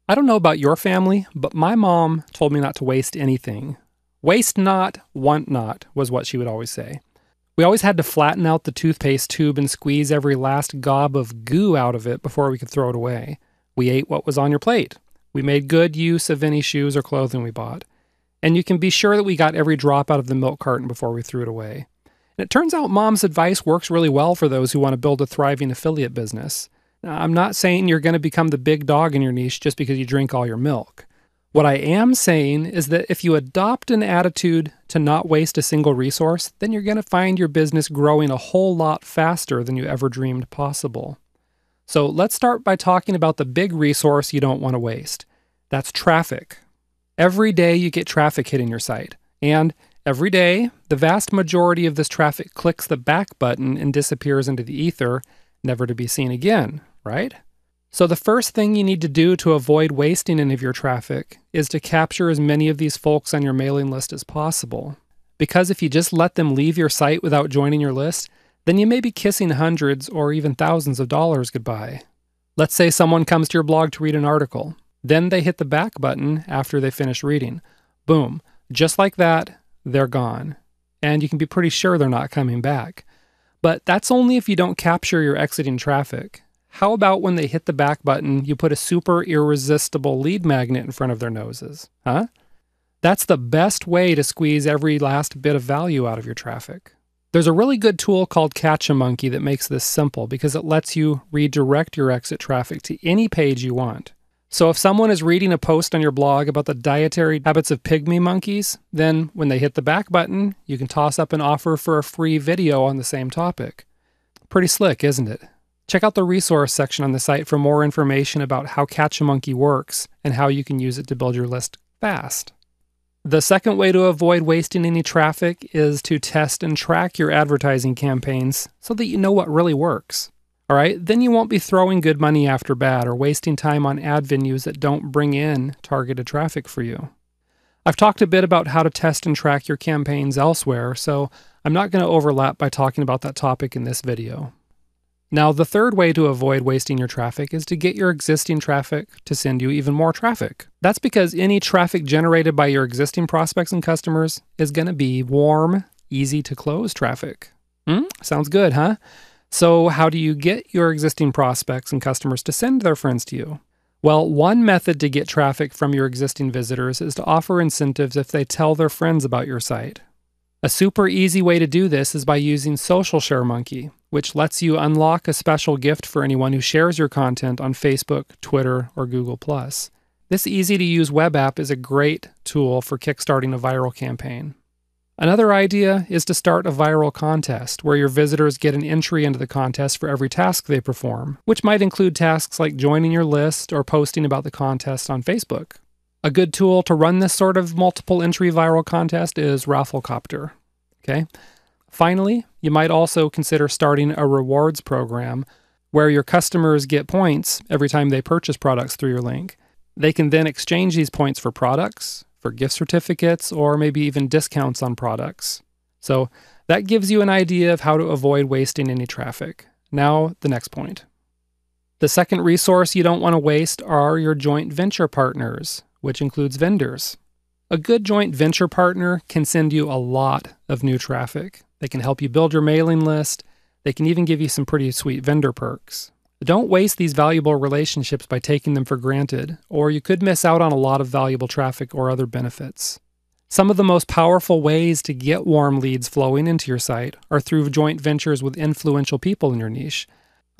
I don't know about your family, but my mom told me not to waste anything. Waste not, want not, was what she would always say. We always had to flatten out the toothpaste tube and squeeze every last gob of goo out of it before we could throw it away. We ate what was on your plate. We made good use of any shoes or clothing we bought. And you can be sure that we got every drop out of the milk carton before we threw it away. And it turns out Mom's advice works really well for those who want to build a thriving affiliate business. Now, I'm not saying you're going to become the big dog in your niche just because you drink all your milk. What I am saying is that if you adopt an attitude to not waste a single resource, then you're going to find your business growing a whole lot faster than you ever dreamed possible. So let's start by talking about the big resource you don't want to waste. That's traffic. Every day you get traffic hitting your site. And every day, the vast majority of this traffic clicks the back button and disappears into the ether, never to be seen again, right? So the first thing you need to do to avoid wasting any of your traffic is to capture as many of these folks on your mailing list as possible. Because if you just let them leave your site without joining your list, then you may be kissing hundreds or even thousands of dollars goodbye. Let's say someone comes to your blog to read an article. Then they hit the back button after they finish reading. Boom. Just like that, they're gone. And you can be pretty sure they're not coming back. But that's only if you don't capture your exiting traffic. How about when they hit the back button, you put a super irresistible lead magnet in front of their noses? Huh? That's the best way to squeeze every last bit of value out of your traffic. There's a really good tool called Catch-A-Monkey that makes this simple because it lets you redirect your exit traffic to any page you want. So if someone is reading a post on your blog about the dietary habits of pygmy monkeys, then when they hit the back button, you can toss up an offer for a free video on the same topic. Pretty slick, isn't it? Check out the resource section on the site for more information about how Catch-A-Monkey works and how you can use it to build your list fast. The second way to avoid wasting any traffic is to test and track your advertising campaigns so that you know what really works. All right, then you won't be throwing good money after bad or wasting time on ad venues that don't bring in targeted traffic for you. I've talked a bit about how to test and track your campaigns elsewhere, so I'm not going to overlap by talking about that topic in this video. Now, the third way to avoid wasting your traffic is to get your existing traffic to send you even more traffic. That's because any traffic generated by your existing prospects and customers is going to be warm, easy to close traffic. Sounds good, huh? So how do you get your existing prospects and customers to send their friends to you? Well, one method to get traffic from your existing visitors is to offer incentives if they tell their friends about your site. A super easy way to do this is by using Social Share Monkey, which lets you unlock a special gift for anyone who shares your content on Facebook, Twitter, or Google+. This easy-to-use web app is a great tool for kickstarting a viral campaign. Another idea is to start a viral contest where your visitors get an entry into the contest for every task they perform, which might include tasks like joining your list or posting about the contest on Facebook. A good tool to run this sort of multiple entry viral contest is Rafflecopter. Okay? Finally, you might also consider starting a rewards program where your customers get points every time they purchase products through your link. They can then exchange these points for products, for gift certificates, or maybe even discounts on products. So that gives you an idea of how to avoid wasting any traffic. Now, the next point. The second resource you don't want to waste are your joint venture partners, which includes vendors. A good joint venture partner can send you a lot of new traffic. They can help you build your mailing list. They can even give you some pretty sweet vendor perks. Don't waste these valuable relationships by taking them for granted, or you could miss out on a lot of valuable traffic or other benefits. Some of the most powerful ways to get warm leads flowing into your site are through joint ventures with influential people in your niche.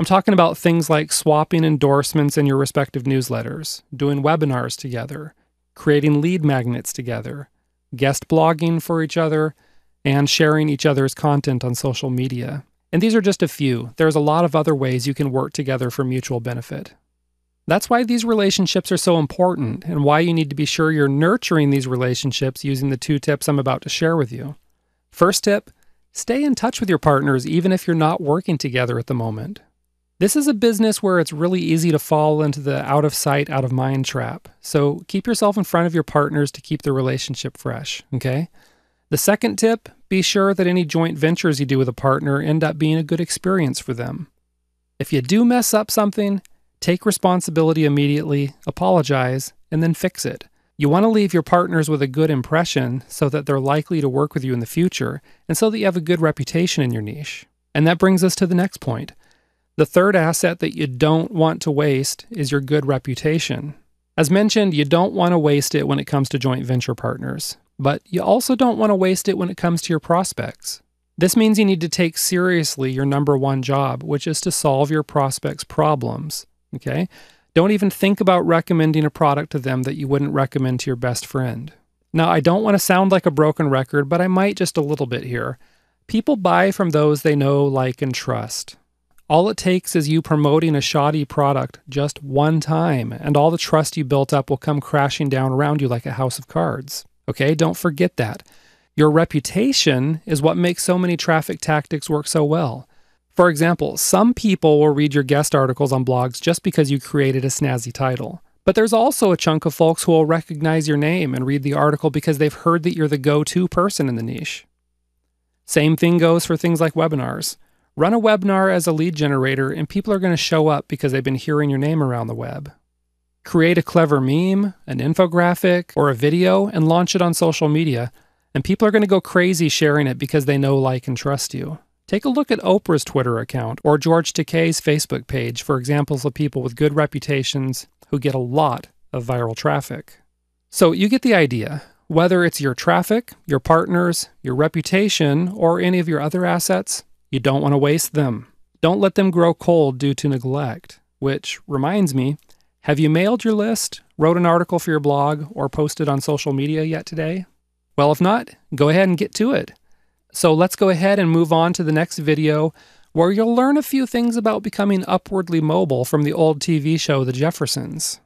I'm talking about things like swapping endorsements in your respective newsletters, doing webinars together, creating lead magnets together, guest blogging for each other, and sharing each other's content on social media. And these are just a few. There's a lot of other ways you can work together for mutual benefit. That's why these relationships are so important and why you need to be sure you're nurturing these relationships using the 2 tips I'm about to share with you. First tip, stay in touch with your partners even if you're not working together at the moment. This is a business where it's really easy to fall into the out of sight, out of mind trap. So keep yourself in front of your partners to keep the relationship fresh, okay? The second tip, be sure that any joint ventures you do with a partner end up being a good experience for them. If you do mess up something, Take responsibility immediately, apologize, and then fix it. You want to leave your partners with a good impression so that they're likely to work with you in the future, and so that you have a good reputation in your niche. And that brings us to the next point. The third asset that you don't want to waste is your good reputation. As mentioned, you don't want to waste it when it comes to joint venture partners, but you also don't want to waste it when it comes to your prospects. This means you need to take seriously your number one job, which is to solve your prospects' problems. Okay? Don't even think about recommending a product to them that you wouldn't recommend to your best friend. Now, I don't want to sound like a broken record, but I might just a little bit here. People buy from those they know, like, and trust. All it takes is you promoting a shoddy product just one time, and all the trust you built up will come crashing down around you like a house of cards. Okay? Don't forget that. Your reputation is what makes so many traffic tactics work so well. For example, some people will read your guest articles on blogs just because you created a snazzy title. But there's also a chunk of folks who will recognize your name and read the article because they've heard that you're the go-to person in the niche. Same thing goes for things like webinars. Run a webinar as a lead generator and people are going to show up because they've been hearing your name around the web. Create a clever meme, an infographic, or a video and launch it on social media, and people are going to go crazy sharing it because they know, like, and trust you. Take a look at Oprah's Twitter account or George Takei's Facebook page for examples of people with good reputations who get a lot of viral traffic. So you get the idea. Whether it's your traffic, your partners, your reputation, or any of your other assets, you don't want to waste them. Don't let them grow cold due to neglect. Which reminds me, have you mailed your list, wrote an article for your blog, or posted on social media yet today? Well, if not, go ahead and get to it. So let's go ahead and move on to the next video where you'll learn a few things about becoming upwardly mobile from the old TV show The Jeffersons.